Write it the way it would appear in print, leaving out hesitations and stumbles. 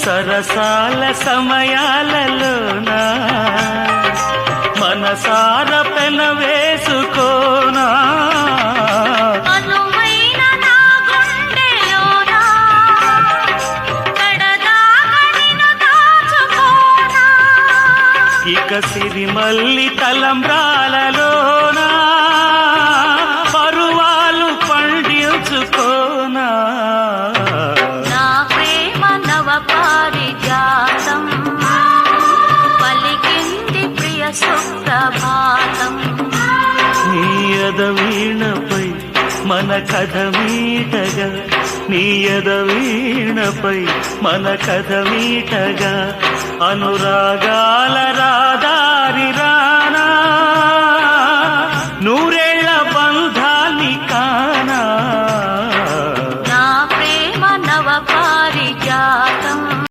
సరసాల సమయాలలోనా మనసార పెన వేసుకోనా ఇక సిరిమల్లి తలంబ్రాలలోనా పరువాలు పండించుకోనా నా ప్రేమ నవ పారిజాతం పలికింది ప్రియ సుప్రభాతం నీ ఎదవీణపై మన కథ మీటగా నీ ఎదవీణపై మన కథ మీటగా అనురాగాల రాదారి